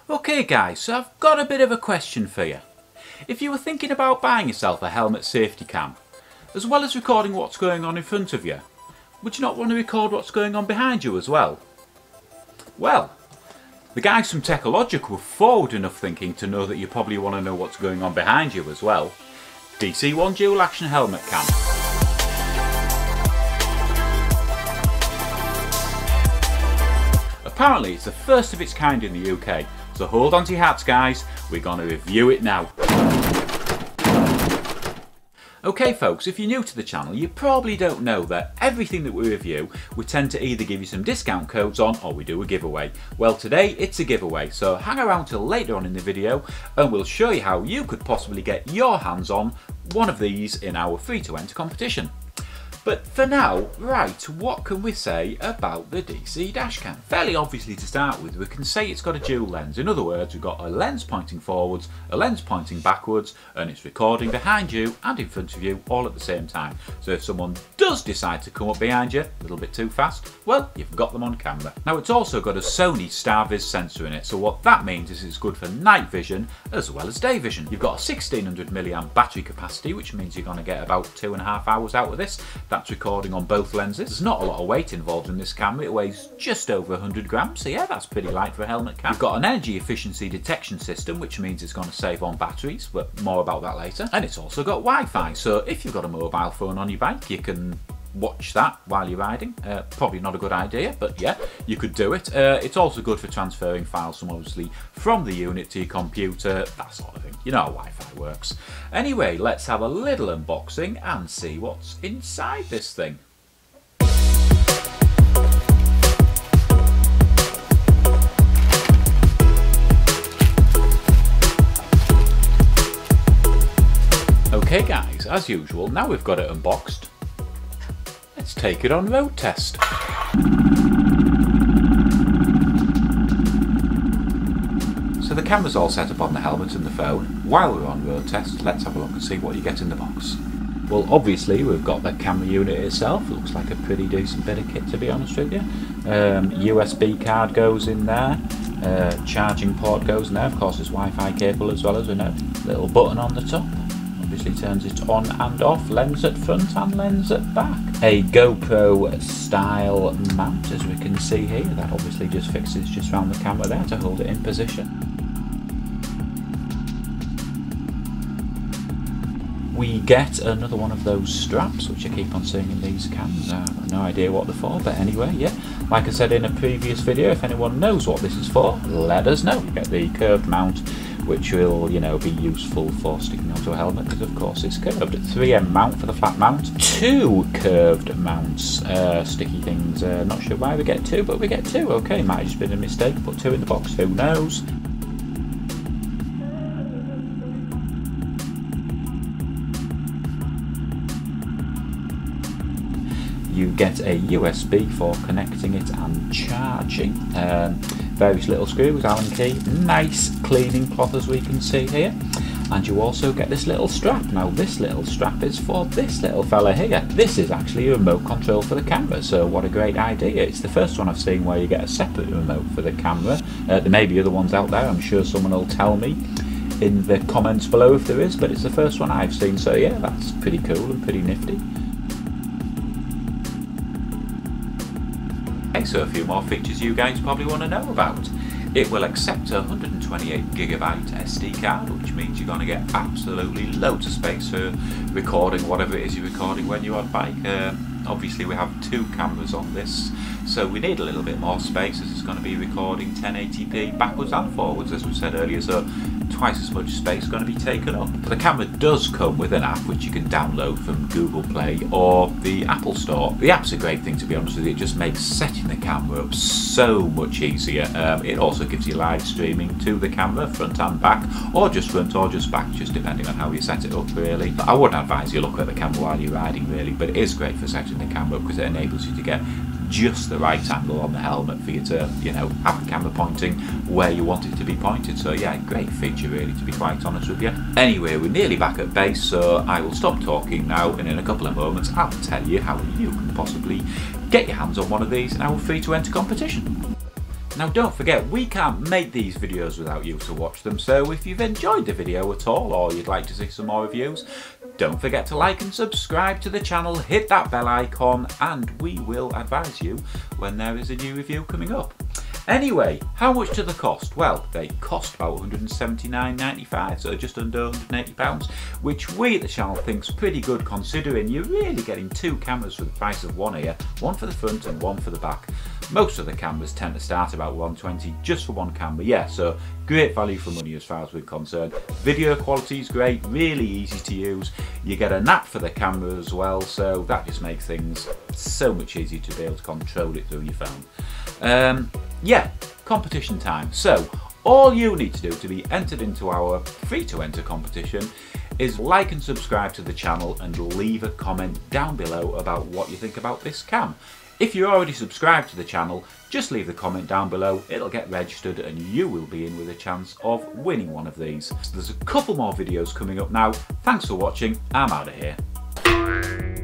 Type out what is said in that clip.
Okay guys, so I've got a bit of a question for you. If you were thinking about buying yourself a helmet safety cam, as well as recording what's going on in front of you, would you not want to record what's going on behind you as well? Well, the guys from Techalogic were forward enough thinking to know that you probably want to know what's going on behind you as well. DC-1 dual action helmet cam. Apparently it's the first of its kind in the UK, so hold on to your hats guys, we're going to review it now. Okay folks, if you're new to the channel you probably don't know that everything that we review we tend to either give you some discount codes on or we do a giveaway. Well today it's a giveaway, so hang around till later on in the video and we'll show you how you could possibly get your hands on one of these in our free to enter competition. But for now, right, what can we say about the DC dash cam? Fairly obviously to start with, we can say it's got a dual lens. In other words, we've got a lens pointing forwards, a lens pointing backwards, and it's recording behind you and in front of you all at the same time. So if someone does decide to come up behind you a little bit too fast, well, you've got them on camera. Now it's also got a Sony StarViz sensor in it, so what that means is it's good for night vision as well as day vision. You've got a 1600 mAh battery capacity, which means you're going to get about 2.5 hours out of this. That's recording on both lenses. There's not a lot of weight involved in this camera, it weighs just over 100 grams, so yeah, that's pretty light for a helmet cam. You've got an energy efficiency detection system, which means it's going to save on batteries, but more about that later. And it's also got Wi-Fi, so if you've got a mobile phone on your bike, you can watch that while you're riding. Probably not a good idea, but yeah, you could do it. It's also good for transferring files from obviously from the unit to your computer, that sort of thing. You know how Wi-Fi works. Anyway, let's have a little unboxing and see what's inside this thing. Okay guys, as usual, now we've got it unboxed, let's take it on road test. So the camera's all set up on the helmet and the phone. While we're on road test, let's have a look and see what you get in the box. Well, obviously we've got the camera unit itself. It looks like a pretty decent bit of kit, to be honest with you. USB card goes in there. Charging port goes in there. Of course there's Wi-Fi cable as well, as we know. Little button on the top. Obviously turns it on and off, lens at front and lens at back. A GoPro style mount, as we can see here, that obviously just fixes just around the camera there to hold it in position. We get another one of those straps, which I keep on seeing in these cams. I've got no idea what they're for, but anyway, yeah. Like I said in a previous video, if anyone knows what this is for, let us know. You get the curved mount, which will, you know, be useful for sticking onto a helmet, because of course it's curved. 3M mount for the flat mount. 2 curved mounts, sticky things. Not sure why we get 2, but we get 2. Okay, might have just been a mistake. Put 2 in the box, who knows? You get a USB for connecting it and charging. Various little screws, Allen key, nice cleaning cloth as we can see here. And you also get this little strap. Now this little strap is for this little fella here. This is actually a remote control for the camera, so what a great idea. It's the first one I've seen where you get a separate remote for the camera. There may be other ones out there, I'm sure someone will tell me in the comments below if there is, but it's the first one I've seen, so yeah, that's pretty cool and pretty nifty. So a few more features you guys probably want to know about. It will accept a 128GB SD card, which means you're going to get absolutely loads of space for recording whatever it is you're recording when you're on bike. Obviously we have 2 cameras on this, so we need a little bit more space as it's going to be recording 1080p backwards and forwards, as we said earlier, so twice as much space going to be taken up. But the camera does come with an app which you can download from Google Play or the Apple Store. The app's a great thing, to be honest with you. It just makes setting the camera up so much easier. It also gives you live streaming to the camera, front and back, or just front or just back, just depending on how you set it up really. But I wouldn't advise you look at the camera while you're riding really, but it is great for setting the camera up because it enables you to get just the right angle on the helmet for you to, you know, have the camera pointing where you want it to be pointed. So yeah, great feature really, to be quite honest with you. Anyway, we're nearly back at base, so I will stop talking now, and in a couple of moments I'll tell you how you can possibly get your hands on one of these in our free to enter competition. Now don't forget, we can't make these videos without you to watch them, so if you've enjoyed the video at all or you'd like to see some more reviews, don't forget to like and subscribe to the channel, hit that bell icon, and we will advise you when there is a new review coming up. Anyway, how much do they cost? Well, they cost about £179.95, so just under £180, which we at the channel think's pretty good considering you're really getting two cameras for the price of one here, one for the front and one for the back. Most of the cameras tend to start about £120 just for one camera, yeah, so great value for money as far as we're concerned. Video quality is great, really easy to use. You get an app for the camera as well, so that just makes things so much easier to be able to control it through your phone. Yeah, competition time. So all you need to do to be entered into our free to enter competition is like and subscribe to the channel and leave a comment down below about what you think about this cam. If you're already subscribed to the channel, just leave the comment down below, it'll get registered and you will be in with a chance of winning one of these. So there's a couple more videos coming up now. Thanks for watching, I'm out of here.